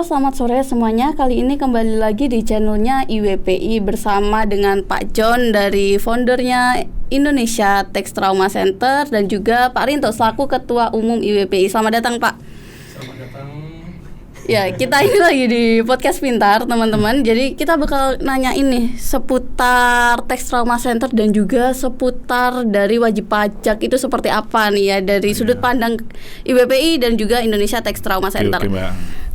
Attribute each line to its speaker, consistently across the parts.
Speaker 1: selamat sore semuanya. Kali ini kembali lagi di channelnya IWPI bersama dengan Pak John dari foundernya Indonesia Tax Trauma Center dan juga Pak Rinto selaku Ketua Umum IWPI. Selamat datang Pak.
Speaker 2: Selamat datang.
Speaker 1: Ya, kita ini lagi di podcast pintar teman-teman. Jadi kita bakal nanya ini seputar Tax Trauma Center dan juga seputar dari wajib pajak itu seperti apa nih ya dari sudut pandang IWPI dan juga Indonesia Tax Trauma Center.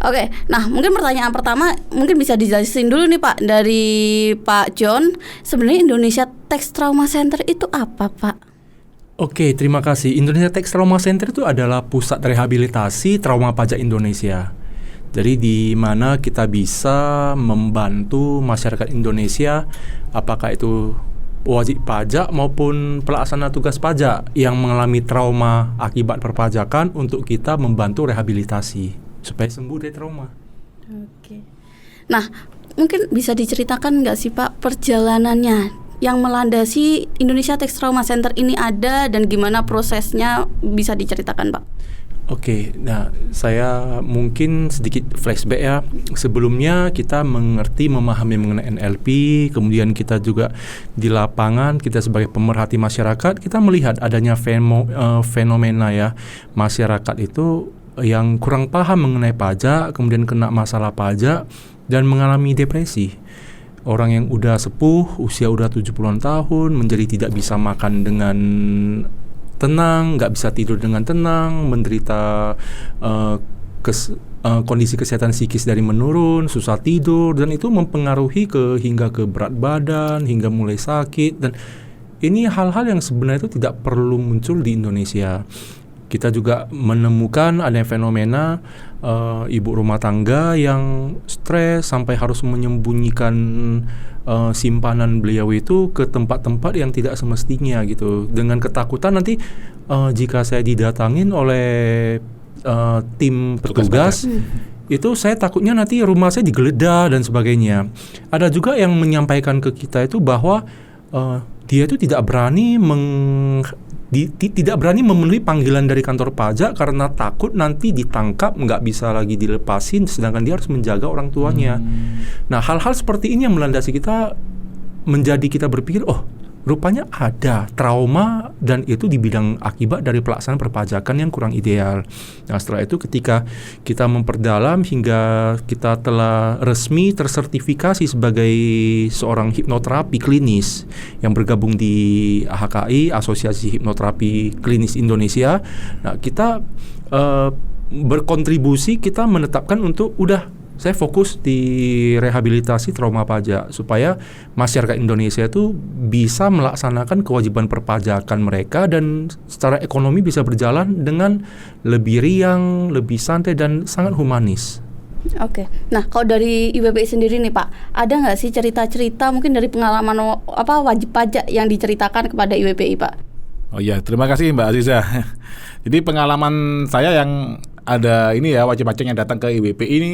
Speaker 1: Oke, nah mungkin pertanyaan pertama mungkin bisa dijelasin dulu nih Pak dari Pak John. Sebenarnya Indonesia Tax Trauma Center itu apa Pak?
Speaker 2: Oke, terima kasih. Indonesia Tax Trauma Center itu adalah pusat rehabilitasi trauma pajak Indonesia. Jadi di mana kita bisa membantu masyarakat Indonesia, apakah itu wajib pajak maupun pelaksana tugas pajak yang mengalami trauma akibat perpajakan untuk kita membantu rehabilitasi supaya sembuh dari trauma.
Speaker 1: Oke. Nah, mungkin bisa diceritakan nggak sih Pak perjalanannya yang melandasi Indonesia Tax Trauma Center ini ada dan gimana prosesnya bisa diceritakan Pak?
Speaker 2: Oke, nah saya mungkin sedikit flashback ya. Sebelumnya kita memahami mengenai NLP, kemudian kita juga di lapangan, kita sebagai pemerhati masyarakat, kita melihat adanya fenomena ya, masyarakat itu yang kurang paham mengenai pajak, kemudian kena masalah pajak dan mengalami depresi. Orang yang udah sepuh, usia udah 70-an tahun, menjadi tidak bisa makan dengan tenang, nggak bisa tidur dengan tenang, menderita kondisi kesehatan psikis dari menurun, susah tidur, dan itu mempengaruhi hingga ke berat badan, hingga mulai sakit. Dan ini hal-hal yang sebenarnya itu tidak perlu muncul di Indonesia. Kita juga menemukan ada fenomena ibu rumah tangga yang stres sampai harus menyembunyikan simpanan beliau itu ke tempat-tempat yang tidak semestinya gitu, dengan ketakutan nanti jika saya didatangin oleh tim petugas itu saya takutnya nanti rumah saya digeledah dan sebagainya. Ada juga yang menyampaikan ke kita itu bahwa dia itu tidak berani tidak berani memenuhi panggilan dari kantor pajak karena takut nanti ditangkap, nggak bisa lagi dilepasin, sedangkan dia harus menjaga orang tuanya. Nah, hal-hal seperti ini yang melandasi kita, menjadi kita berpikir, oh rupanya ada trauma dan itu di bidang akibat dari pelaksanaan perpajakan yang kurang ideal. Nah, setelah itu ketika kita memperdalam hingga kita telah resmi tersertifikasi sebagai seorang hipnoterapi klinis yang bergabung di AHKI, Asosiasi Hipnoterapi Klinis Indonesia. Nah, kita berkontribusi, kita menetapkan untuk saya fokus di rehabilitasi trauma pajak supaya masyarakat Indonesia itu bisa melaksanakan kewajiban perpajakan mereka dan secara ekonomi bisa berjalan dengan lebih riang, lebih santai dan sangat humanis.
Speaker 1: Oke, nah kalau dari IWPI sendiri nih Pak, ada nggak sih cerita-cerita mungkin dari pengalaman wajib pajak yang diceritakan kepada IWPI Pak?
Speaker 3: Oh iya, terima kasih Mbak Aziza. Jadi pengalaman saya yang ada ini ya, wajib pajak yang datang ke IWPI ini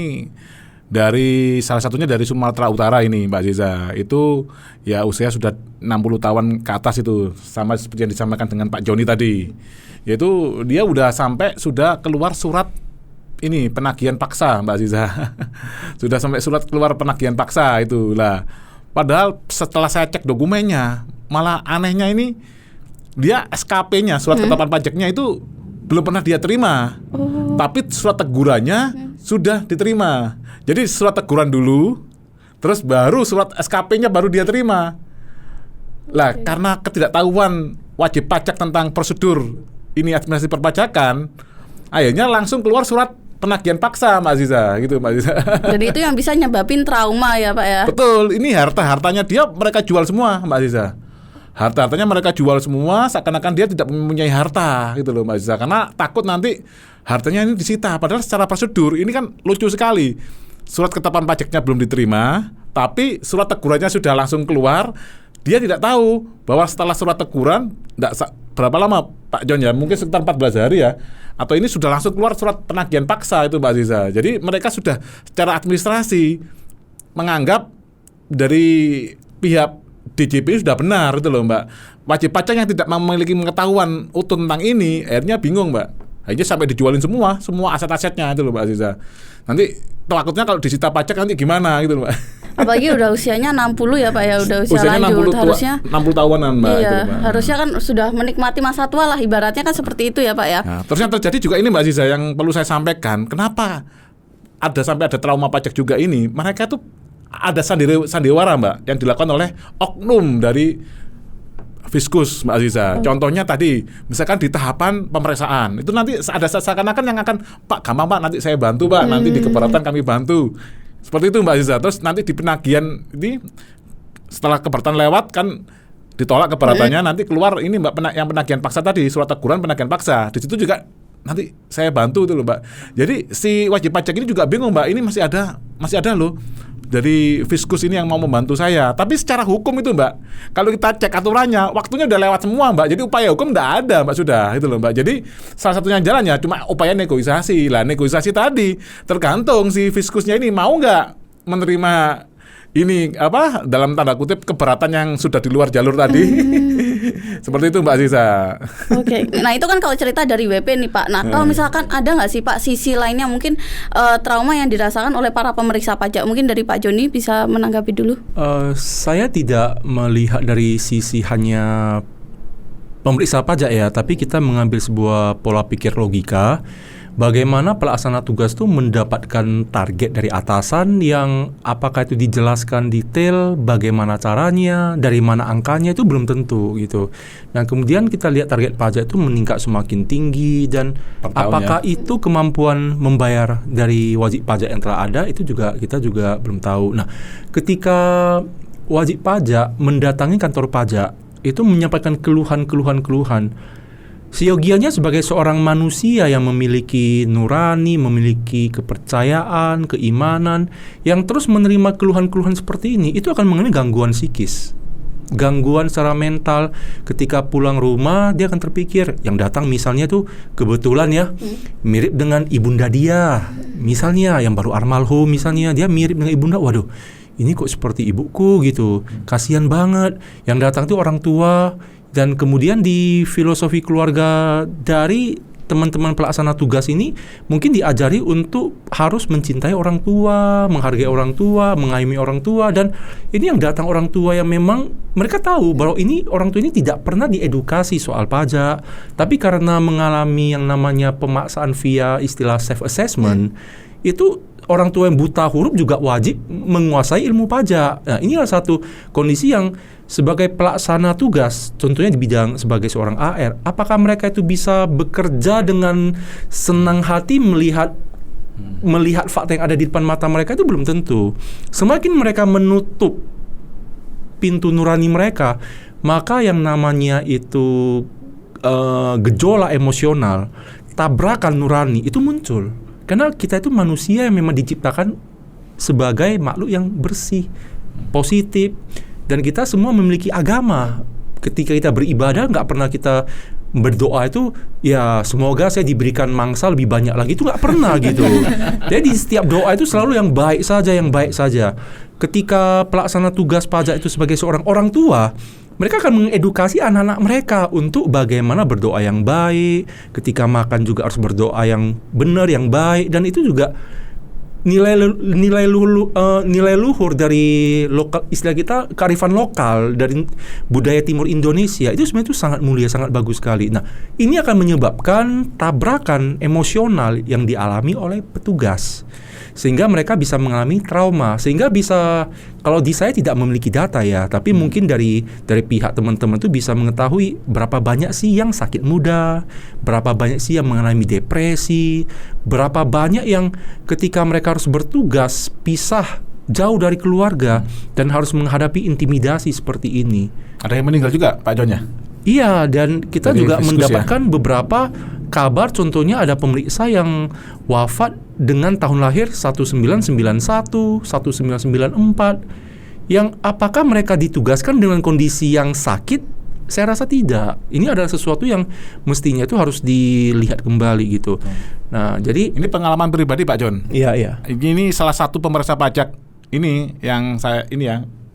Speaker 3: dari salah satunya dari Sumatera Utara ini Mbak Aziza. Itu ya usia sudah 60 tahun ke atas itu, sama seperti yang disampaikan dengan Pak Joni tadi. Yaitu dia sudah keluar surat ini penagihan paksa Mbak Aziza. Sudah sampai surat keluar penagihan paksa itu lah. Padahal setelah saya cek dokumennya, malah anehnya ini dia SKP-nya, surat ketetapan pajaknya itu belum pernah dia terima. Tapi surat tegurannya sudah diterima. Jadi surat teguran dulu, terus baru surat SKP-nya baru dia terima. Lah, karena ketidaktahuan wajib pajak tentang prosedur ini administrasi perpajakan, akhirnya langsung keluar surat penagihan paksa Mbak Aziza, gitu Mbak Aziza.
Speaker 1: Jadi itu yang bisa nyebabin trauma ya Pak ya?
Speaker 3: Betul, ini hartanya dia mereka jual semua Mbak Aziza. Hartanya mereka jual semua, seakan-akan dia tidak mempunyai harta gitu loh Mbak Aziza. Karena takut nanti hartanya ini disita. Padahal secara prosedur ini kan lucu sekali. Surat ketetapan pajaknya belum diterima, tapi surat tegurannya sudah langsung keluar. Dia tidak tahu bahwa setelah surat teguran berapa lama Pak John ya, mungkin sekitar 14 hari ya, atau ini sudah langsung keluar surat penagihan paksa itu Mbak Aziza. Jadi mereka sudah secara administrasi menganggap dari pihak DJP sudah benar itu loh Mbak. Wajib pajak yang tidak memiliki pengetahuan utuh tentang ini akhirnya bingung Mbak. Akhirnya sampai dijualin semua aset-asetnya itu loh Mbak Aziza. Nanti takutnya kalau disita pajak nanti gimana gitu loh Mbak.
Speaker 1: Apalagi udah usianya 60 ya Pak ya, udah usia
Speaker 3: Usianya
Speaker 1: lanjut
Speaker 3: 60
Speaker 1: harusnya
Speaker 3: 60 tahunan Mbak.
Speaker 1: Iya,
Speaker 3: itu, Mbak.
Speaker 1: harusnya kan sudah menikmati masa tua lah, ibaratnya kan seperti itu ya Pak ya.
Speaker 3: Nah, terus yang terjadi juga ini Mbak Aziza yang perlu saya sampaikan, kenapa sampai ada trauma pajak juga ini? Mereka tuh ada sandiwara Mbak yang dilakukan oleh oknum dari Fiskus Mbak Aziza. Contohnya tadi, misalkan di tahapan pemeriksaan itu nanti ada seakan-akan yang akan Pak gampang Pak, nanti saya bantu Pak, nanti di keberatan kami bantu. Seperti itu Mbak Aziza. Terus nanti di penagihan ini setelah keberatan lewat kan ditolak keberatannya, nanti keluar ini Mbak yang penagihan paksa tadi, surat teguran penagihan paksa. Di situ juga nanti saya bantu itu loh Mbak. Jadi si wajib pajak ini juga bingung Mbak, ini masih ada loh dari Fiskus ini yang mau membantu saya. Tapi secara hukum itu Mbak, kalau kita cek aturannya, waktunya udah lewat semua Mbak. Jadi upaya hukum udah ada Mbak, sudah itu loh Mbak. Jadi salah satunya jalannya cuma upaya negosiasi. Lah negosiasi tadi tergantung si Fiskusnya ini mau nggak menerima ini dalam tanda kutip keberatan yang sudah di luar jalur tadi. Seperti itu Mbak Aziza.
Speaker 1: Oke. Nah itu kan kalau cerita dari WP nih Pak. Nah kalau misalkan ada nggak sih Pak sisi lainnya mungkin trauma yang dirasakan oleh para pemeriksa pajak? Mungkin dari Pak Joni bisa menanggapi dulu.
Speaker 2: Saya tidak melihat dari sisi hanya pemeriksa pajak ya, tapi kita mengambil sebuah pola pikir logika. Bagaimana pelaksana tugas itu mendapatkan target dari atasan yang apakah itu dijelaskan detail, bagaimana caranya, dari mana angkanya itu belum tentu gitu. Nah kemudian kita lihat target pajak itu meningkat semakin tinggi dan apakah itu kemampuan membayar dari wajib pajak yang telah ada itu juga kita juga belum tahu. Nah ketika wajib pajak mendatangi kantor pajak itu menyampaikan keluhan. Seyogianya sebagai seorang manusia yang memiliki nurani, memiliki kepercayaan, keimanan, yang terus menerima keluhan-keluhan seperti ini, itu akan mengalami gangguan psikis, gangguan secara mental. Ketika pulang rumah dia akan terpikir, yang datang misalnya tuh kebetulan ya mirip dengan ibunda dia, misalnya yang baru almarhum, misalnya dia mirip dengan ibunda, waduh ini kok seperti ibuku gitu, kasihan banget. Yang datang tuh orang tua. Dan kemudian di filosofi keluarga dari teman-teman pelaksana tugas ini mungkin diajari untuk harus mencintai orang tua, menghargai orang tua, mengayomi orang tua. Dan ini yang datang orang tua yang memang mereka tahu bahwa ini orang tua ini tidak pernah diedukasi soal pajak, tapi karena mengalami yang namanya pemaksaan via istilah self-assessment, itu orang tua yang buta huruf juga wajib menguasai ilmu pajak. Nah ini adalah satu kondisi yang sebagai pelaksana tugas, contohnya di bidang sebagai seorang AR, apakah mereka itu bisa bekerja dengan senang hati melihat fakta yang ada di depan mata mereka? Itu belum tentu. Semakin mereka menutup pintu nurani mereka, maka yang namanya itu gejolak emosional, tabrakan nurani itu muncul. Karena kita itu manusia yang memang diciptakan sebagai makhluk yang bersih, positif. Dan kita semua memiliki agama. Ketika kita beribadah, nggak pernah kita berdoa itu, ya semoga saya diberikan mangsa lebih banyak lagi. Itu nggak pernah gitu. Jadi setiap doa itu selalu yang baik saja. Ketika pelaksana tugas pajak itu sebagai seorang orang tua, mereka akan mengedukasi anak-anak mereka untuk bagaimana berdoa yang baik. Ketika makan juga harus berdoa yang benar, yang baik. Dan itu juga nilai luhur dari lokal, istilah kita kearifan lokal dari budaya timur Indonesia itu sebenarnya itu sangat mulia, sangat bagus sekali. Nah, ini akan menyebabkan tabrakan emosional yang dialami oleh petugas sehingga mereka bisa mengalami trauma, sehingga bisa, kalau di saya tidak memiliki data ya, tapi mungkin dari pihak teman-teman itu bisa mengetahui berapa banyak sih yang sakit muda, berapa banyak sih yang mengalami depresi, berapa banyak yang ketika mereka harus bertugas pisah jauh dari keluarga dan harus menghadapi intimidasi seperti ini.
Speaker 3: Ada yang meninggal juga Pak John ya?
Speaker 2: Iya, dan kita
Speaker 3: dari
Speaker 2: juga
Speaker 3: Fiskus
Speaker 2: mendapatkan beberapa kabar, contohnya ada pemeriksa yang wafat dengan tahun lahir 1991, 1994, yang apakah mereka ditugaskan dengan kondisi yang sakit? Saya rasa tidak. Ini adalah sesuatu yang mestinya itu harus dilihat kembali gitu. Nah, jadi
Speaker 3: ini pengalaman pribadi Pak John.
Speaker 2: Iya.
Speaker 3: Ini salah satu pemeriksa pajak ini yang saya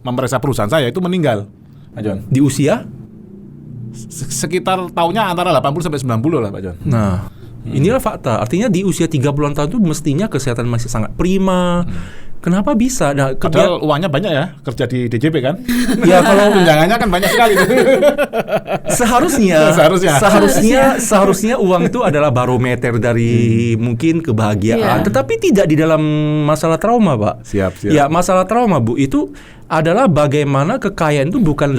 Speaker 3: memeriksa perusahaan saya itu meninggal, Pak John.
Speaker 2: Di usia
Speaker 3: sekitar tahunnya antara 80 sampai 90 lah Pak John.
Speaker 2: Nah, Inilah fakta. Artinya di usia 30-an tahun itu mestinya kesehatan masih sangat prima. Kenapa bisa? Nah,
Speaker 3: Padahal uangnya banyak ya, kerja di DJP kan?
Speaker 2: ya kalau
Speaker 3: Tunjangannya kan banyak sekali.
Speaker 2: seharusnya uang itu adalah barometer dari mungkin kebahagiaan, tetapi tidak di dalam masalah trauma, Pak.
Speaker 3: Siap.
Speaker 2: Ya, masalah trauma, Bu, itu adalah bagaimana kekayaan itu bukan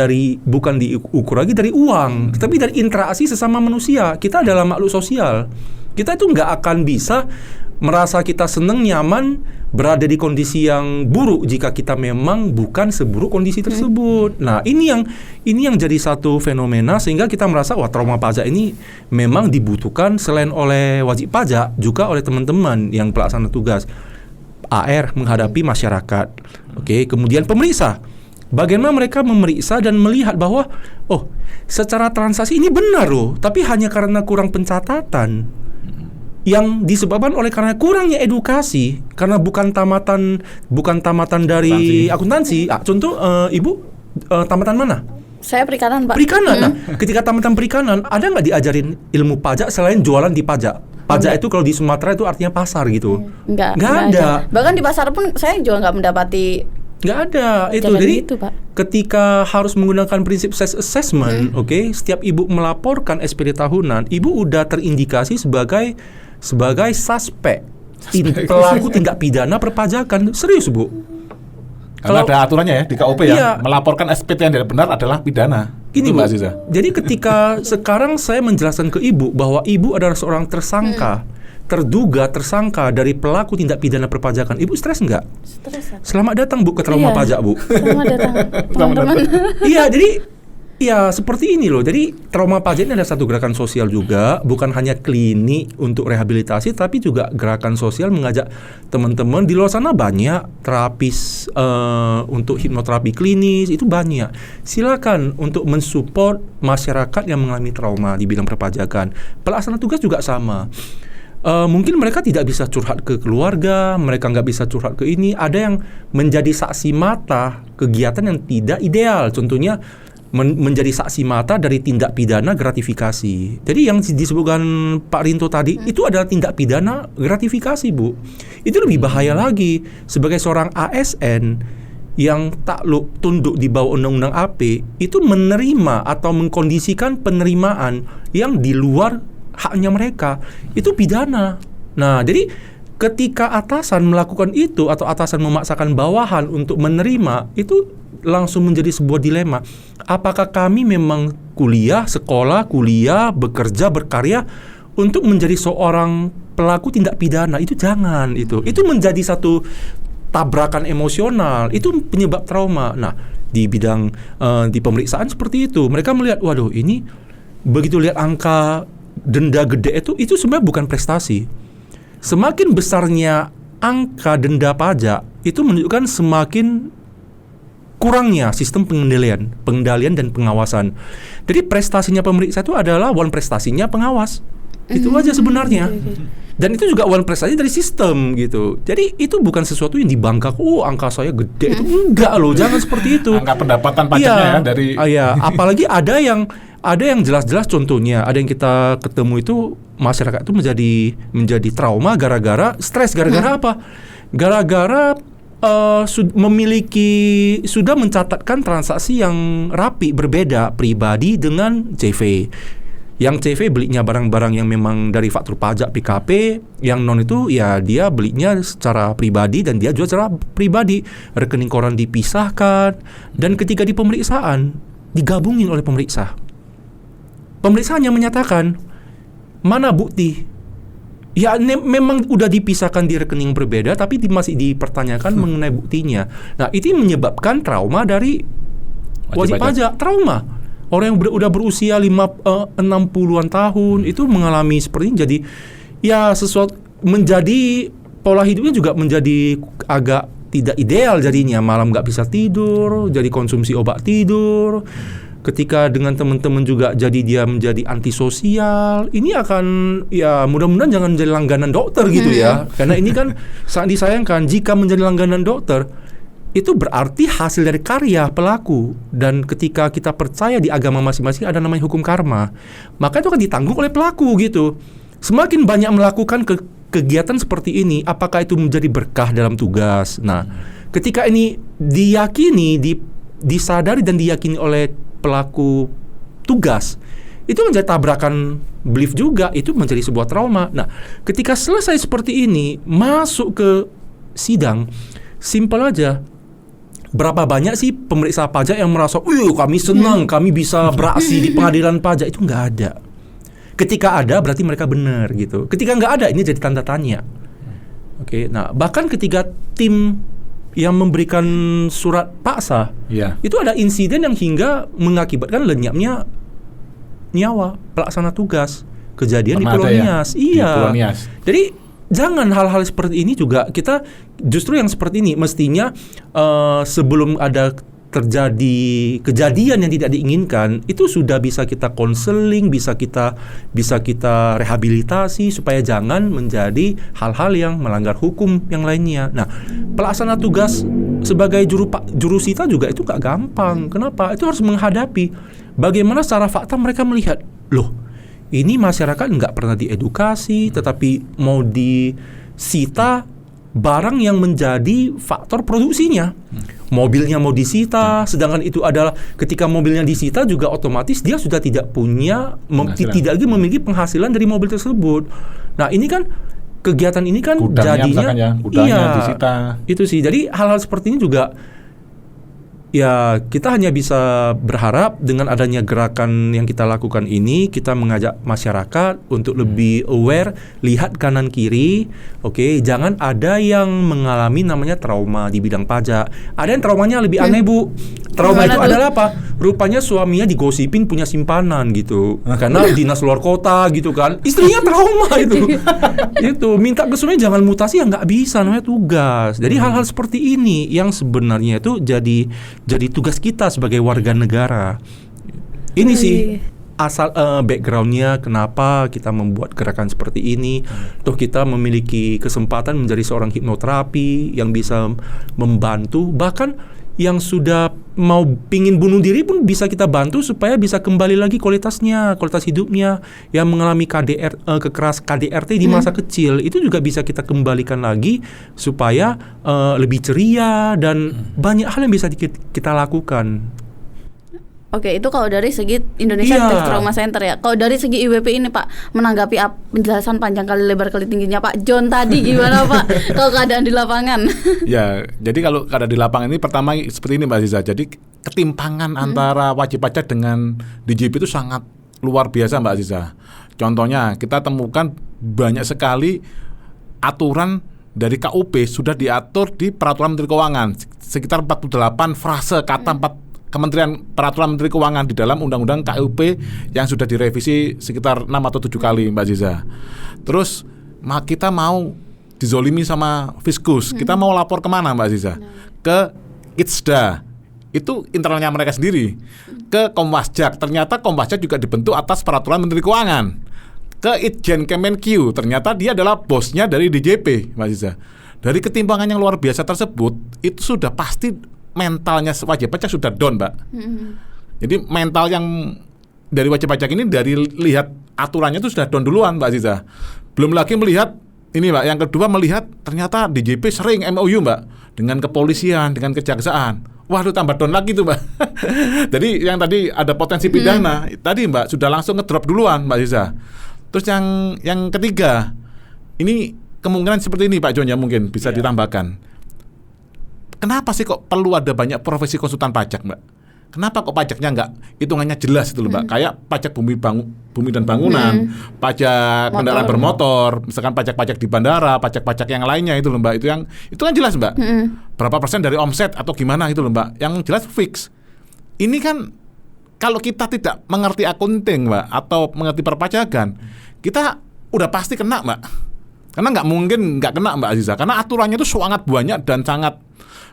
Speaker 2: diukur lagi dari uang, tetapi dari interaksi sesama manusia. Kita adalah makhluk sosial. Kita itu nggak akan bisa merasa kita senang, nyaman, berada di kondisi yang buruk jika kita memang bukan seburuk kondisi tersebut. Nah, ini yang jadi satu fenomena sehingga kita merasa wah, trauma pajak ini memang dibutuhkan selain oleh wajib pajak juga oleh teman-teman yang pelaksana tugas AR menghadapi masyarakat. Oke, kemudian pemeriksa. Bagaimana mereka memeriksa dan melihat bahwa secara transaksi ini benar loh, tapi hanya karena kurang pencatatan yang disebabkan oleh karena kurangnya edukasi, karena bukan tamatan dari akuntansi. Contoh, Ibu tamatan mana?
Speaker 1: Saya perikanan, Pak.
Speaker 2: Perikanan. Nah, ketika tamatan perikanan, ada nggak diajarin ilmu pajak selain jualan di pajak? Pajak itu kalau di Sumatera itu artinya pasar gitu.
Speaker 1: Nggak
Speaker 2: ada.
Speaker 1: Bahkan di pasar pun saya juga nggak mendapati.
Speaker 2: Nggak ada itu. Jadi
Speaker 1: itu, Pak,
Speaker 2: ketika harus menggunakan prinsip self-assessment, setiap ibu melaporkan SPD tahunan, ibu udah terindikasi sebagai suspek pelaku tindak pidana perpajakan. Serius, Bu.
Speaker 3: Karena ada aturannya ya di KUP ya, melaporkan SPT yang tidak benar adalah pidana.
Speaker 2: Gini,
Speaker 3: Mbak
Speaker 2: Bu,
Speaker 3: Aziza.
Speaker 2: jadi ketika sekarang saya menjelaskan ke ibu bahwa ibu adalah seorang tersangka, terduga tersangka dari pelaku tindak pidana perpajakan, ibu stres nggak?
Speaker 1: Stres.
Speaker 2: Selamat datang, Bu, ke trauma pajak, Bu.
Speaker 1: Selamat datang, teman-teman.
Speaker 2: Iya, jadi ya seperti ini loh. Jadi trauma pajak ini ada satu gerakan sosial juga, bukan hanya klinik untuk rehabilitasi, tapi juga gerakan sosial mengajak teman-teman di luar sana banyak terapis untuk hipnoterapi klinis itu banyak. Silakan untuk mensupport masyarakat yang mengalami trauma di bidang perpajakan. Pelaksana tugas juga sama. Mungkin mereka tidak bisa curhat ke keluarga, mereka nggak bisa curhat ke ini. Ada yang menjadi saksi mata kegiatan yang tidak ideal. Contohnya menjadi saksi mata dari tindak pidana gratifikasi. Jadi yang disebutkan Pak Rinto tadi itu adalah tindak pidana gratifikasi, Bu. Itu lebih bahaya lagi. Sebagai seorang ASN yang takluk tunduk di bawah undang-undang AP, itu menerima atau mengkondisikan penerimaan yang di luar haknya mereka, itu pidana. Nah, jadi ketika atasan melakukan itu atau atasan memaksakan bawahan untuk menerima, itu langsung menjadi sebuah dilema. Apakah kami memang sekolah, bekerja, berkarya untuk menjadi seorang pelaku tindak pidana? Itu jangan, itu menjadi satu tabrakan emosional, itu penyebab trauma. Nah, di bidang di pemeriksaan seperti itu, mereka melihat, waduh, ini begitu lihat angka denda gede itu sebenarnya bukan prestasi. Semakin besarnya angka denda pajak, itu menunjukkan semakin kurangnya sistem pengendalian dan pengawasan. Jadi prestasinya pemeriksa itu adalah prestasinya pengawas. Itu aja sebenarnya. Dan itu juga prestasi dari sistem gitu. Jadi itu bukan sesuatu yang dibanggakan. Angka saya gede itu enggak loh, jangan seperti itu.
Speaker 3: Angka pendapatan pajaknya dari
Speaker 2: apalagi ada yang jelas-jelas, contohnya ada yang kita ketemu itu masyarakat itu menjadi trauma gara-gara stres. Gara-gara apa? Gara-gara sudah mencatatkan transaksi yang rapi, berbeda pribadi dengan CV. Yang CV belinya barang-barang yang memang dari faktur pajak PKP, yang non itu ya dia belinya secara pribadi dan dia jual secara pribadi. Rekening koran dipisahkan, dan ketika di pemeriksaan digabungin oleh pemeriksa. Pemeriksa hanya menyatakan mana bukti. Ya memang udah dipisahkan di rekening berbeda, tapi masih dipertanyakan mengenai buktinya. Nah, itu menyebabkan trauma dari wajib pajak. Trauma. Orang yang udah berusia 60-an tahun itu mengalami seperti ini. Jadi ya sesuatu menjadi pola hidupnya juga menjadi agak tidak ideal jadinya. Malam nggak bisa tidur, jadi konsumsi obat tidur. Ketika dengan teman-teman juga jadi dia menjadi antisosial. Ini akan ya mudah-mudahan jangan menjadi langganan dokter gitu ya. Karena ini kan sangat disayangkan jika menjadi langganan dokter. Itu berarti hasil dari karya pelaku. Dan ketika kita percaya di agama masing-masing ada namanya hukum karma, maka itu akan ditanggung oleh pelaku gitu. semakin banyak melakukan kegiatan seperti ini, apakah itu menjadi berkah dalam tugas? Nah, ketika ini diyakini, disadari dan diyakini oleh pelaku tugas, itu menjadi tabrakan belief juga, itu menjadi sebuah trauma. Nah, ketika selesai seperti ini, masuk ke sidang, simpel aja. Berapa banyak sih pemeriksa pajak yang merasa, kami senang, kami bisa beraksi di pengadilan pajak? Itu nggak ada. Ketika ada, berarti mereka benar gitu. Ketika nggak ada, ini jadi tanda tanya. Oke, nah bahkan ketika tim yang memberikan surat paksa, itu ada insiden yang hingga mengakibatkan lenyapnya nyawa pelaksana tugas. Kejadian di Pulau Nias. Iya. Jadi jangan hal-hal seperti ini juga, kita justru yang seperti ini mestinya sebelum ada terjadi kejadian yang tidak diinginkan, itu sudah bisa kita konseling, bisa kita rehabilitasi supaya jangan menjadi hal-hal yang melanggar hukum yang lainnya. Nah, pelaksana tugas sebagai jurusita juga itu nggak gampang. Kenapa? Itu harus menghadapi bagaimana secara fakta mereka melihat, ini masyarakat nggak pernah diedukasi, tetapi mau disita barang yang menjadi faktor produksinya. Mobilnya mau disita, sedangkan itu adalah ketika mobilnya disita juga otomatis dia sudah tidak punya, tidak lagi memiliki penghasilan dari mobil tersebut. Nah, ini kan kegiatan ini kan jadinya,
Speaker 3: disita.
Speaker 2: Itu sih. Jadi hal-hal seperti ini juga, ya kita hanya bisa berharap dengan adanya gerakan yang kita lakukan ini, kita mengajak masyarakat untuk lebih aware, lihat kanan kiri, jangan ada yang mengalami namanya trauma di bidang pajak. Ada yang traumanya lebih aneh, Bu. Trauma itu adalah apa? Rupanya suaminya digosipin punya simpanan gitu, karena dinas luar kota gitu kan. Istrinya trauma itu. Itu minta ke suaminya jangan mutasi, ya nggak bisa, namanya tugas. Jadi hal-hal seperti ini yang sebenarnya itu jadi tugas kita sebagai warga negara. Ini sih asal backgroundnya kenapa kita membuat gerakan seperti ini. Toh kita memiliki kesempatan menjadi seorang hipnoterapi yang bisa membantu, bahkan yang sudah mau pingin bunuh diri pun bisa kita bantu supaya bisa kembali lagi kualitas hidupnya. Yang mengalami KDRT di masa kecil, itu juga bisa kita kembalikan lagi supaya lebih ceria dan banyak hal yang bisa kita lakukan.
Speaker 1: Oke, itu kalau dari segi Indonesia Tech Trauma Center ya. Kalau dari segi IWP ini Pak, menanggapi penjelasan panjang kali lebar kali tingginya Pak John tadi gimana Pak? Kalau keadaan di lapangan?
Speaker 3: Ya, jadi kalau keadaan di lapangan ini pertama seperti ini Mbak Aziza. Jadi ketimpangan antara wajib pajak dengan DJP itu sangat luar biasa Mbak Aziza. Contohnya kita temukan banyak sekali aturan dari KUP sudah diatur di Peraturan Menteri Keuangan, sekitar 48 frase kata Kementerian Peraturan Menteri Keuangan di dalam Undang-Undang KUP yang sudah direvisi sekitar 6 atau 7 kali Mbak Ziza. Terus kita mau dizolimi sama Fiskus, kita mau lapor kemana Mbak Ziza? Ke ITSDA, itu internalnya mereka sendiri. Ke Komwasjak, ternyata Komwasjak juga dibentuk atas Peraturan Menteri Keuangan. Ke Itjen Kemenq, ternyata dia adalah bosnya dari DJP Mbak Ziza. Dari ketimpangan yang luar biasa tersebut, itu sudah pasti mentalnya wajib pajak sudah down, Mbak. Jadi mental yang dari wajib pajak ini dari lihat aturannya itu sudah down duluan, Mbak Ziza. Belum lagi melihat ini, Mbak. Yang kedua melihat ternyata DJP sering MOU, Mbak, dengan kepolisian, dengan kejaksaan. Waduh, tambah down lagi tuh, Mbak. Jadi yang tadi ada potensi pidana, tadi Mbak sudah langsung ngedrop duluan, Mbak Ziza. Terus yang ketiga, ini kemungkinan seperti ini, Pak John, ya mungkin bisa ditambahkan. Kenapa sih kok perlu ada banyak profesi konsultan pajak, Mbak? Kenapa kok pajaknya nggak hitungannya jelas itu loh, Mbak? Kayak pajak bumi dan bangunan, pajak kendaraan bermotor, misalkan pajak-pajak di bandara, pajak-pajak yang lainnya itu loh, Mbak. Itu kan jelas, Mbak. Berapa persen dari omset atau gimana itu loh, Mbak. Yang jelas fix. Ini kan kalau kita tidak mengerti accounting, Mbak, atau mengerti perpajakan, kita udah pasti kena, Mbak. Karena nggak mungkin nggak kena, Mbak Aziza. Karena aturannya itu sangat banyak dan sangat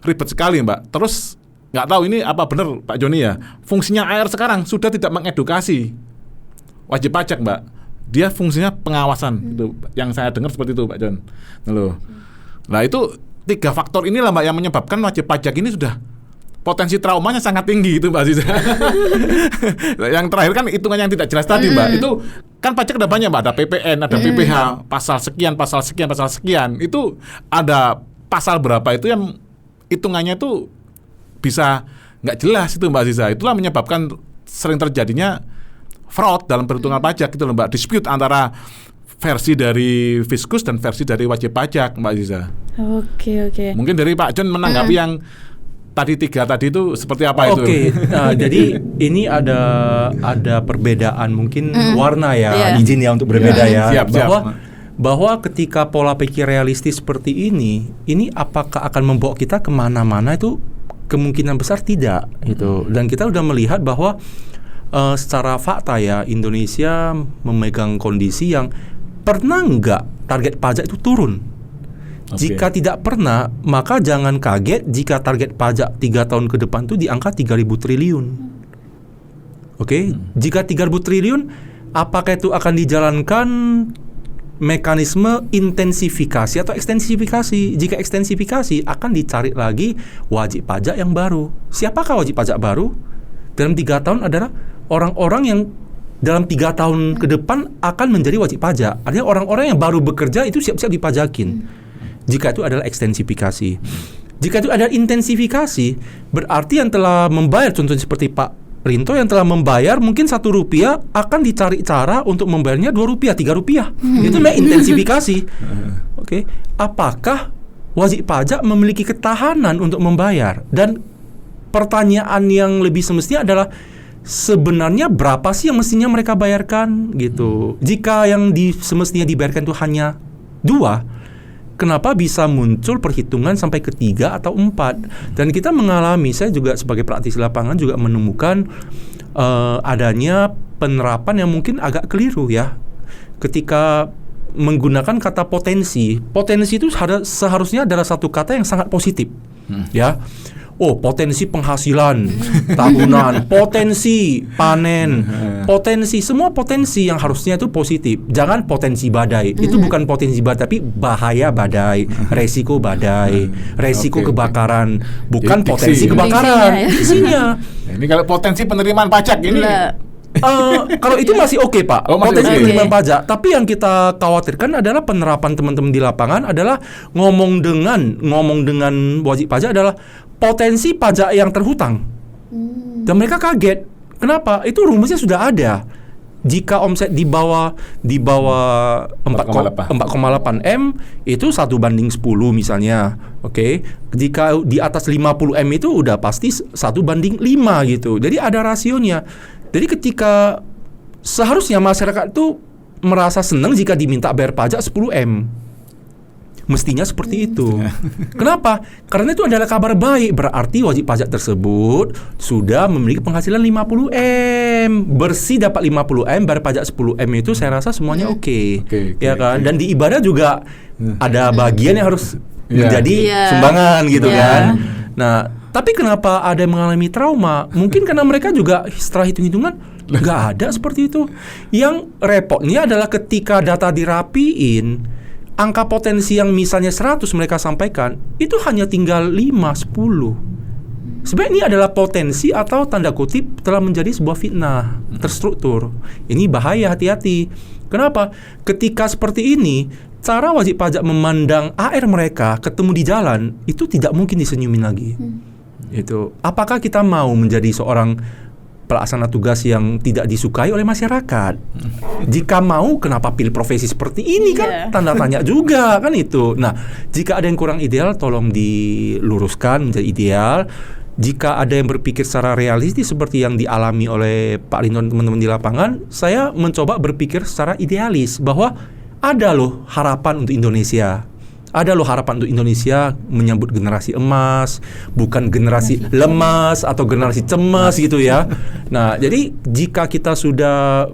Speaker 3: ribet sekali, Mbak. Terus nggak tahu ini apa benar Pak Joni ya, fungsinya AR sekarang sudah tidak mengedukasi wajib pajak, Mbak. Dia fungsinya pengawasan. Itu yang saya dengar seperti itu, Pak Jon. Nah itu 3 faktor inilah, Mbak, yang menyebabkan wajib pajak ini sudah potensi traumanya sangat tinggi itu, Mbak Aziza. Yang terakhir kan hitungan yang tidak jelas tadi, Mbak. Itu kan pajak ada banyak Mbak, ada PPN, ada PPH, pasal sekian, pasal sekian, pasal sekian. Itu ada pasal berapa itu yang hitungannya itu bisa nggak jelas itu Mbak Aziza. Itulah menyebabkan sering terjadinya fraud dalam perhitungan pajak itu loh Mbak, dispute antara versi dari Fiskus dan versi dari wajib pajak Mbak Aziza.
Speaker 1: Oke.
Speaker 3: Mungkin dari Pak John menanggapi yang tadi 3 tadi itu seperti apa itu?
Speaker 2: Oke, jadi ini ada perbedaan mungkin warna ya, izin ya untuk berbeda ya.
Speaker 3: Siap.
Speaker 2: Bahwa ketika pola pikir realistis seperti ini apakah akan membawa kita kemana-mana itu kemungkinan besar tidak gitu. Dan kita udah melihat bahwa secara fakta ya Indonesia memegang kondisi yang pernah nggak target pajak itu turun. Jika tidak pernah, maka jangan kaget jika target pajak 3 tahun ke depan itu di angka 3.000 triliun. Oke, jika 3.000 triliun, apakah itu akan dijalankan mekanisme intensifikasi atau ekstensifikasi? Jika ekstensifikasi, akan dicari lagi wajib pajak yang baru. Siapakah wajib pajak baru? Dalam 3 tahun adalah orang-orang yang dalam 3 tahun ke depan akan menjadi wajib pajak. Artinya orang-orang yang baru bekerja itu siap-siap dipajakin. Jika itu adalah ekstensifikasi. Jika itu ada intensifikasi, berarti yang telah membayar, contohnya seperti Pak Rinto yang telah membayar mungkin Rp1 akan dicari cara untuk membayarnya Rp2, Rp3. Itu namanya intensifikasi. Oke. Apakah wajib pajak memiliki ketahanan untuk membayar? Dan pertanyaan yang lebih semestinya adalah sebenarnya berapa sih yang mestinya mereka bayarkan gitu. Jika yang semestinya dibayarkan itu hanya 2, kenapa bisa muncul perhitungan sampai ke 3 atau 4? Dan kita mengalami, saya juga sebagai praktisi lapangan juga menemukan adanya penerapan yang mungkin agak keliru ya. Ketika menggunakan kata potensi itu seharusnya adalah satu kata yang sangat positif, ya. Oh, potensi penghasilan tahunan, potensi panen, potensi, semua potensi yang harusnya itu positif. Jangan potensi badai. Itu bukan potensi badai, tapi bahaya badai, resiko badai, resiko kebakaran, bukan potensi kebakaran. Isinya.
Speaker 3: Ini kalau potensi penerimaan pajak ini.
Speaker 2: Kalau itu masih oke Pak, potensi penerimaan pajak. Tapi yang kita khawatirkan adalah penerapan teman-teman di lapangan adalah ngomong dengan wajib pajak adalah potensi pajak yang terhutang. Dan mereka kaget. Kenapa? Itu rumusnya sudah ada. Jika omset di bawah 4,8 M itu 1:10 misalnya. Oke. Jika di atas 50 M itu udah pasti 1:5 gitu. Jadi ada rasionya. Jadi ketika seharusnya masyarakat itu merasa senang jika diminta bayar pajak 10 M. Mestinya seperti itu. Kenapa? Karena itu adalah kabar baik. Berarti wajib pajak tersebut sudah memiliki penghasilan 50 M. Bersih dapat 50 M, bayar pajak 10 M itu saya rasa semuanya oke. Ya kan? Dan di ibadah juga ada bagian yang harus menjadi sumbangan gitu kan. Nah, tapi kenapa ada yang mengalami trauma? Mungkin karena mereka juga setelah hitung-hitungan nggak ada seperti itu. Yang repotnya adalah ketika data dirapiin, angka potensi yang misalnya 100 mereka sampaikan, itu hanya tinggal 5-10. Sebenarnya ini adalah potensi atau tanda kutip telah menjadi sebuah fitnah terstruktur. Ini bahaya, hati-hati. Kenapa? Ketika seperti ini, cara wajib pajak memandang AR mereka ketemu di jalan, itu tidak mungkin disenyumin lagi. Itu. Apakah kita mau menjadi seorang pelaksana tugas yang tidak disukai oleh masyarakat? Jika mau, kenapa pilih profesi seperti ini kan? Tanda tanya juga kan itu. Nah, jika ada yang kurang ideal, tolong diluruskan menjadi ideal. Jika ada yang berpikir secara realistis seperti yang dialami oleh Pak Rinto dan teman-teman di lapangan, saya mencoba berpikir secara idealis bahwa ada loh harapan untuk Indonesia. Ada loh harapan untuk Indonesia menyambut generasi emas, bukan generasi lemas atau generasi cemas gitu ya. Nah, jadi jika kita sudah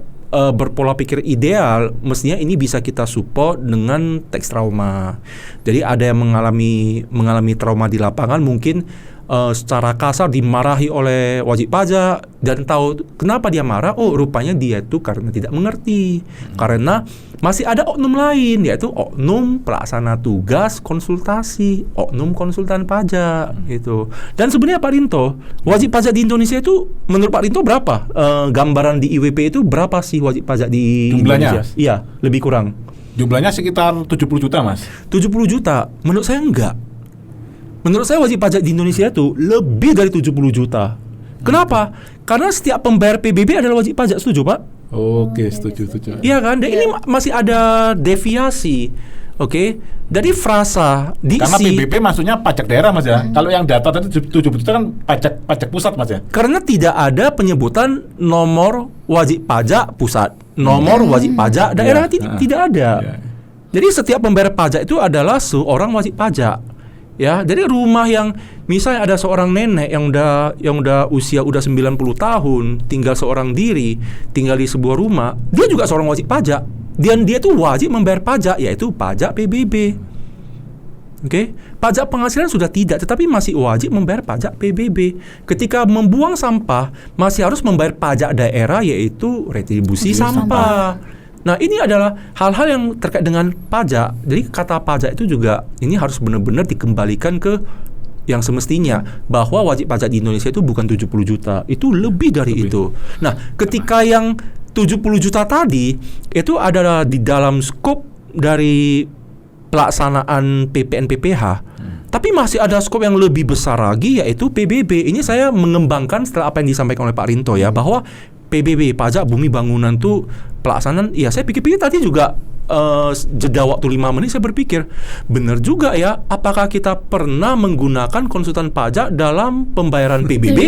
Speaker 2: berpola pikir ideal, mestinya ini bisa kita support dengan teks trauma. Jadi ada yang mengalami trauma di lapangan, mungkin secara kasar dimarahi oleh wajib pajak, dan tahu kenapa dia marah? Oh, rupanya dia itu karena tidak mengerti, karena masih ada oknum lain, yaitu oknum pelaksana tugas konsultasi, oknum konsultan pajak gitu. Dan sebenarnya Pak Rinto, wajib pajak di Indonesia itu menurut Pak Rinto berapa? Gambaran di IWP itu berapa sih wajib pajak di
Speaker 3: Jumlahnya?
Speaker 2: Indonesia? Iya, lebih kurang.
Speaker 3: Jumlahnya sekitar 70 juta, Mas.
Speaker 2: 70 juta? Menurut saya enggak. Menurut saya wajib pajak di Indonesia itu lebih dari 70 juta. Kenapa? Karena setiap pembayar PBB adalah wajib pajak, setuju Pak?
Speaker 3: Oke, setuju.
Speaker 2: Iya kan? Dan ini masih ada deviasi. Oke. Dari frasa diksi.
Speaker 3: Karena PBB maksudnya pajak daerah, Mas ya. Kalau yang data tadi 70 juta kan pajak pusat, Mas ya.
Speaker 2: Karena tidak ada penyebutan nomor wajib pajak pusat, nomor wajib pajak daerah, tidak ada. Jadi setiap pembayar pajak itu adalah seorang wajib pajak. Ya, jadi rumah yang misalnya ada seorang nenek yang udah usia 90 tahun, tinggal seorang diri, tinggal di sebuah rumah, dia juga seorang wajib pajak. Dan dia tuh wajib membayar pajak, yaitu pajak PBB. Oke, pajak penghasilan sudah tidak, tetapi masih wajib membayar pajak PBB. Ketika membuang sampah, masih harus membayar pajak daerah, yaitu retribusi sampah. Nah, ini adalah hal-hal yang terkait dengan pajak. Jadi kata pajak itu juga ini harus benar-benar dikembalikan ke yang semestinya, bahwa wajib pajak di Indonesia itu bukan 70 juta, itu lebih dari itu. Nah, ketika yang 70 juta tadi itu adalah di dalam skop dari pelaksanaan PPN PPH. Tapi masih ada skop yang lebih besar lagi, yaitu PBB. Ini saya mengembangkan setelah apa yang disampaikan oleh Pak Rinto ya, bahwa PBB, pajak bumi bangunan tuh pelaksanaan. Ya, saya pikir-pikir tadi juga jeda waktu 5 menit saya berpikir, benar juga ya, apakah kita pernah menggunakan konsultan pajak dalam pembayaran PBB?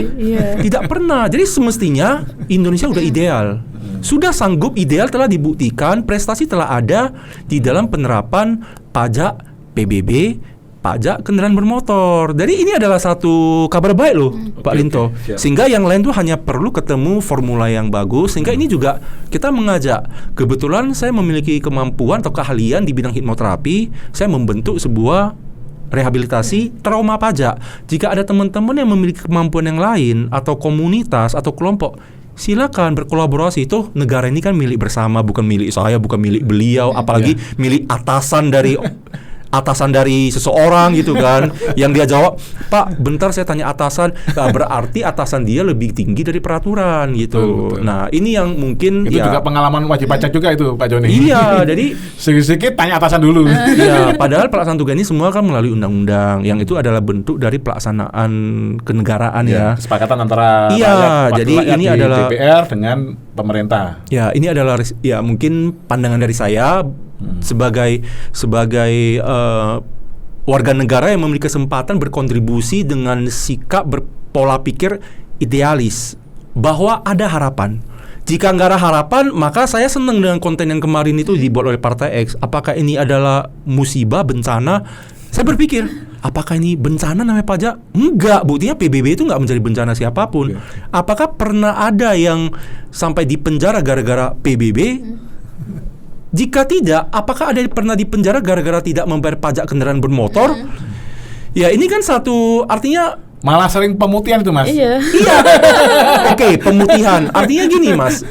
Speaker 2: Tidak pernah. Jadi semestinya Indonesia udah ideal. Sudah sanggup, ideal, telah dibuktikan, prestasi telah ada di dalam penerapan pajak PBB, pajak kendaraan bermotor. Jadi ini adalah satu kabar baik loh, Pak Linto. Sehingga yang lain tuh hanya perlu ketemu formula yang bagus. Sehingga ini juga kita mengajak. Kebetulan saya memiliki kemampuan atau keahlian di bidang hipnoterapi. Saya membentuk sebuah rehabilitasi trauma pajak. Jika ada teman-teman yang memiliki kemampuan yang lain, atau komunitas atau kelompok, silakan berkolaborasi. Itu negara ini kan milik bersama, bukan milik saya, bukan milik beliau, apalagi milik atasan dari seseorang gitu kan. Yang dia jawab, Pak, bentar saya tanya atasan. Nah, berarti atasan dia lebih tinggi dari peraturan gitu. Betul. Nah, ini yang mungkin
Speaker 3: itu juga pengalaman wajib pajak juga itu, Pak Joni.
Speaker 2: Iya, jadi
Speaker 3: sedikit tanya atasan dulu.
Speaker 2: Iya, padahal pelaksanaan tugas ini semua kan melalui undang-undang, yang itu adalah bentuk dari pelaksanaan kenegaraan ya.
Speaker 3: Kesepakatan antara
Speaker 2: jadi ini adalah
Speaker 3: DPR dengan pemerintah.
Speaker 2: Ya, ini adalah ya mungkin pandangan dari saya sebagai warga negara yang memiliki kesempatan berkontribusi dengan sikap berpola pikir idealis, bahwa ada harapan. Jika nggak ada harapan, maka saya senang dengan konten yang kemarin itu dibuat oleh Partai X. Apakah ini adalah musibah, bencana? Saya berpikir, apakah ini bencana namanya pajak? Enggak, buktinya PBB itu nggak menjadi bencana siapapun. Apakah pernah ada yang sampai dipenjara gara-gara PBB? Jika tidak, apakah ada yang pernah dipenjara gara-gara tidak membayar pajak kendaraan bermotor? Ya, ini kan satu, artinya
Speaker 3: malah sering pemutihan itu, Mas.
Speaker 1: Iya.
Speaker 2: Oke, pemutihan. Artinya gini, Mas.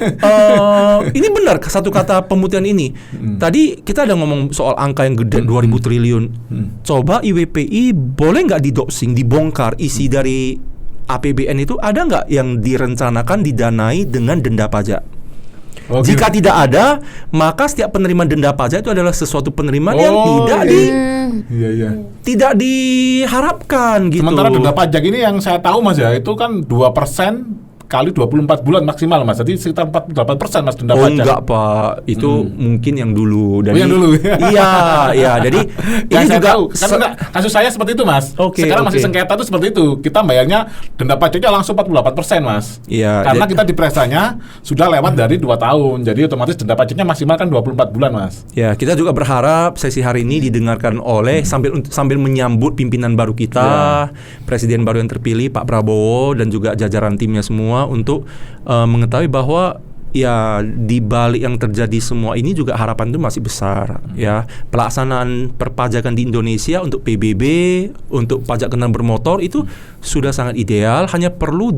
Speaker 2: Ini benar satu kata pemutihan ini. Tadi kita ada ngomong soal angka yang gede 2000 triliun. Coba IWPI boleh nggak didoxing, dibongkar isi dari APBN itu, ada nggak yang direncanakan didanai dengan denda pajak? Jika tidak ada, maka setiap penerimaan denda pajak itu adalah sesuatu penerimaan yang tidak diharapkan gitu.
Speaker 3: Sementara denda pajak ini yang saya tahu, Mas ya, itu kan 2% kali 24 bulan maksimal, Mas. Jadi sekitar 48% Mas denda pajak.
Speaker 2: Enggak, Pak. Itu mungkin yang dulu.
Speaker 3: Yang dulu.
Speaker 2: Iya. Jadi ini juga
Speaker 3: tahu. Kan kasus saya seperti itu, Mas. Sekarang masih sengketa itu seperti itu. Kita bayarnya denda pajaknya langsung 48%, Mas.
Speaker 2: Iya.
Speaker 3: Karena kita dipresanya sudah lewat dari 2 tahun. Jadi otomatis denda pajaknya maksimal kan 24 bulan, Mas.
Speaker 2: Ya, kita juga berharap sesi hari ini didengarkan oleh sambil menyambut pimpinan baru kita, Presiden baru yang terpilih Pak Prabowo, dan juga jajaran timnya semua, untuk mengetahui bahwa ya di balik yang terjadi semua ini juga harapan itu masih besar ya. Pelaksanaan perpajakan di Indonesia untuk PBB, untuk pajak kendaraan bermotor itu sudah sangat ideal, hanya perlu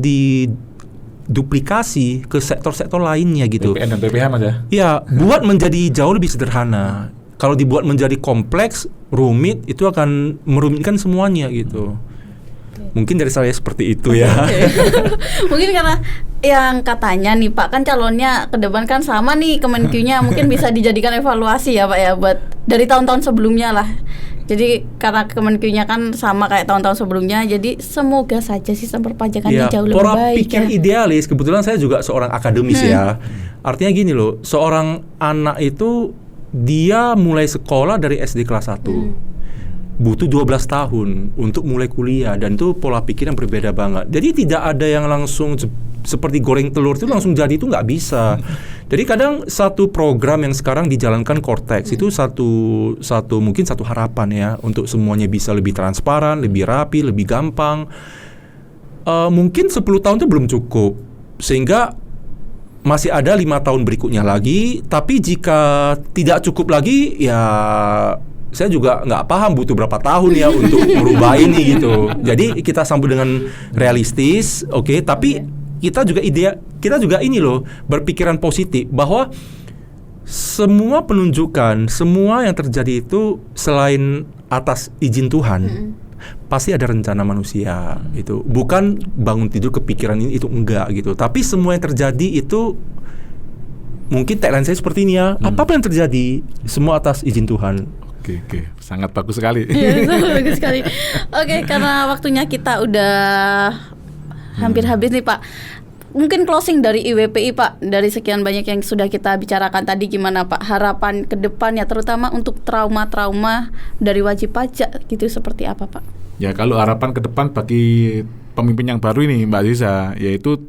Speaker 2: duplikasi ke sektor-sektor lainnya gitu.
Speaker 3: PPN dan PPH Mas ya.
Speaker 2: Ya, buat menjadi jauh lebih sederhana. Kalau dibuat menjadi kompleks, rumit, itu akan merumitkan semuanya gitu. Mungkin dari saya seperti itu ya.
Speaker 1: Mungkin karena yang katanya nih Pak, kan calonnya ke depan kan sama nih Kemenkyu-nya, mungkin bisa dijadikan evaluasi ya Pak ya, buat dari tahun-tahun sebelumnya lah. Jadi karena Kemenkyu-nya kan sama kayak tahun-tahun sebelumnya, jadi semoga saja sistem perpajakannya jauh lebih
Speaker 2: pola
Speaker 1: baik.
Speaker 2: pikir idealis, kebetulan saya juga seorang akademis ya. Artinya gini loh, seorang anak itu dia mulai sekolah dari SD kelas 1. Butuh 12 tahun untuk mulai kuliah, dan itu pola pikir yang berbeda banget. Jadi tidak ada yang langsung seperti goreng telur itu langsung jadi, itu nggak bisa. Jadi kadang satu program yang sekarang dijalankan Cortex itu mungkin satu harapan ya, untuk semuanya bisa lebih transparan, lebih rapi, lebih gampang. Mungkin 10 tahun itu belum cukup, sehingga masih ada 5 tahun berikutnya lagi. Tapi jika tidak cukup lagi ya, saya juga nggak paham butuh berapa tahun ya untuk merubah ini gitu. Jadi kita sambut dengan realistis, oke, tapi kita juga ini loh, berpikiran positif bahwa semua penunjukan, semua yang terjadi itu selain atas izin Tuhan, pasti ada rencana manusia itu. Bukan bangun tidur kepikiran ini itu, enggak gitu. Tapi semua yang terjadi itu, mungkin tagline saya seperti ini ya, apapun yang terjadi semua atas izin Tuhan.
Speaker 3: Oke, sangat bagus sekali.
Speaker 1: Iya, bagus sekali. Oke, karena waktunya kita udah hampir habis nih Pak. Mungkin closing dari IWPI Pak, dari sekian banyak yang sudah kita bicarakan tadi, gimana Pak harapan ke depannya, terutama untuk trauma-trauma dari wajib pajak gitu, seperti apa Pak?
Speaker 3: Ya, kalau harapan ke depan bagi pemimpin yang baru ini Mbak Aziza, yaitu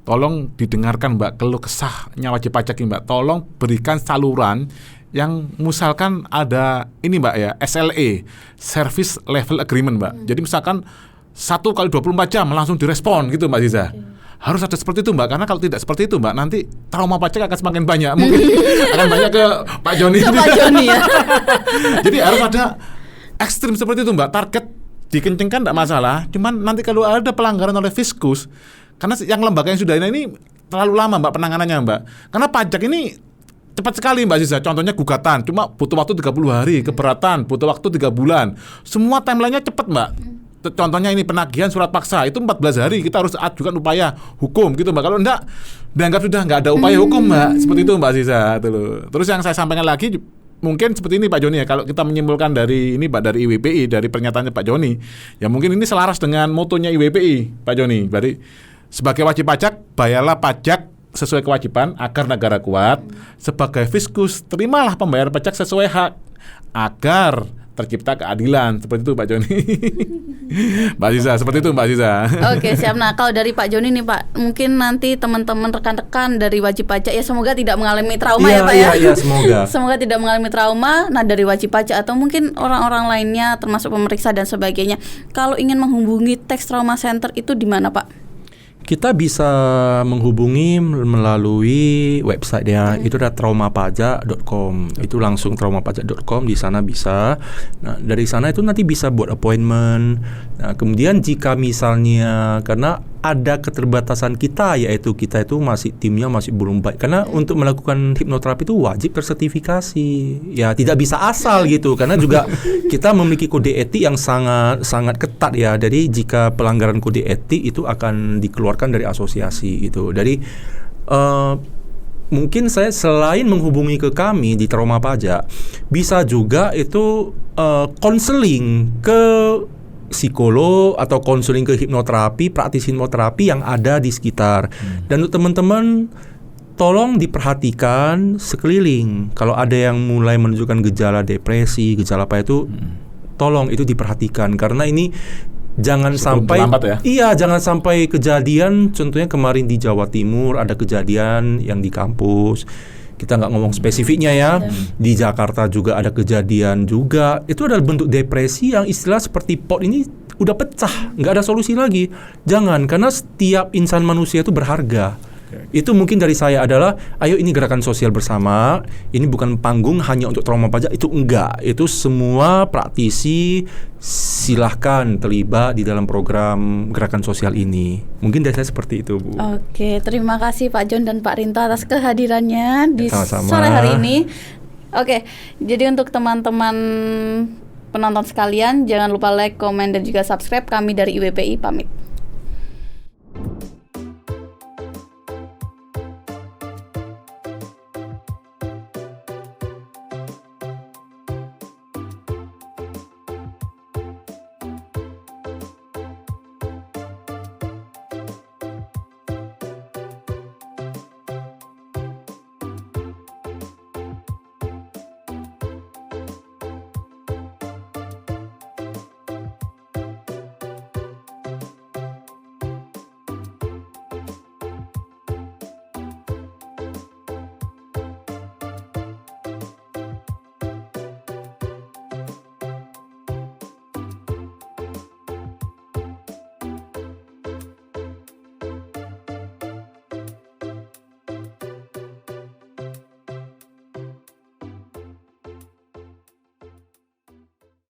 Speaker 3: tolong didengarkan Mbak keluh kesahnya wajib pajak ini Mbak. Tolong berikan saluran yang misalkan ada ini Mbak ya, SLA, Service Level Agreement Mbak. Jadi misalkan 1x24 jam langsung direspon gitu Mbak Aziza. Harus ada seperti itu Mbak, karena kalau tidak seperti itu Mbak, nanti trauma pajak akan semakin banyak. Mungkin akan banyak ke Pak Joni.
Speaker 1: Ke Pak Joni ya.
Speaker 3: Jadi harus ada ekstrim seperti itu Mbak. Target dikencengkan tidak masalah, cuman nanti kalau ada pelanggaran oleh Fiskus, karena yang lembaga yang sudah ini terlalu lama Mbak penanganannya Mbak. Karena pajak ini cepat sekali Mbak Aziza. Contohnya gugatan cuma butuh waktu 30 hari, keberatan butuh waktu 3 bulan. Semua timelinenya cepat Mbak. Contohnya ini penagihan surat paksa itu 14 hari kita harus ajukan upaya hukum gitu Mbak. Kalau enggak dianggap sudah enggak ada upaya hukum Mbak. Seperti itu Mbak Aziza. Terus yang saya sampaikan lagi mungkin seperti ini Pak Joni ya, kalau kita menyimpulkan dari ini Pak, dari IWPI, dari pernyataannya Pak Joni, ya mungkin ini selaras dengan motonya IWPI Pak Joni. Berarti sebagai wajib pajak, bayarlah pajak sesuai kewajiban agar negara kuat. Sebagai Fiskus, terimalah pembayaran pajak sesuai hak agar tercipta keadilan. Seperti itu Pak Joni. Mbak Aziza, seperti itu Mbak Aziza.
Speaker 1: Oke, siap. Nah, kalau dari Pak Joni nih Pak, mungkin nanti teman-teman rekan-rekan dari wajib pajak ya, semoga tidak mengalami trauma ya Pak ya.
Speaker 2: Iya, semoga.
Speaker 1: Semoga tidak mengalami trauma. Nah, dari wajib pajak atau mungkin orang-orang lainnya termasuk pemeriksa dan sebagainya, kalau ingin menghubungi Tax Trauma Center itu di mana Pak?
Speaker 2: Kita bisa menghubungi melalui website ya, itu ada traumapajak.com. Itu langsung traumapajak.com, di sana bisa. Nah, dari sana itu nanti bisa buat appointment. Nah, kemudian jika misalnya karena ada keterbatasan kita, yaitu kita itu timnya masih belum baik. Karena untuk melakukan hipnoterapi itu wajib tersertifikasi. Ya, tidak bisa asal gitu, karena juga kita memiliki kode etik yang sangat ketat ya. Jadi jika pelanggaran kode etik itu akan dikeluarkan dari asosiasi gitu. Jadi mungkin saya selain menghubungi ke kami di Trauma Pajak, bisa juga itu konseling ke psikolog atau konseling ke hipnoterapi, praktis hipnoterapi yang ada di sekitar. Dan untuk teman-teman, tolong diperhatikan sekeliling. Kalau ada yang mulai menunjukkan gejala depresi, gejala apa itu, tolong itu diperhatikan, karena ini jangan sampai
Speaker 3: ya?
Speaker 2: Iya, jangan sampai kejadian. Contohnya kemarin di Jawa Timur ada kejadian yang di kampus. Kita nggak ngomong spesifiknya ya. Di Jakarta juga ada kejadian juga. Itu adalah bentuk depresi yang istilah seperti pot ini udah pecah, nggak ada solusi lagi. Jangan, karena setiap insan manusia itu berharga. Itu mungkin dari saya adalah, ayo ini gerakan sosial bersama. Ini bukan panggung hanya untuk trauma pajak, itu enggak. Itu semua praktisi silahkan terlibat di dalam program gerakan sosial ini. Mungkin dari saya seperti itu, Bu.
Speaker 1: Oke, terima kasih Pak John dan Pak Rinto atas kehadirannya di
Speaker 2: Sama-sama.
Speaker 1: sore hari ini. Oke, jadi untuk teman-teman penonton sekalian, jangan lupa like, komen, dan juga subscribe. Kami dari IWPI pamit.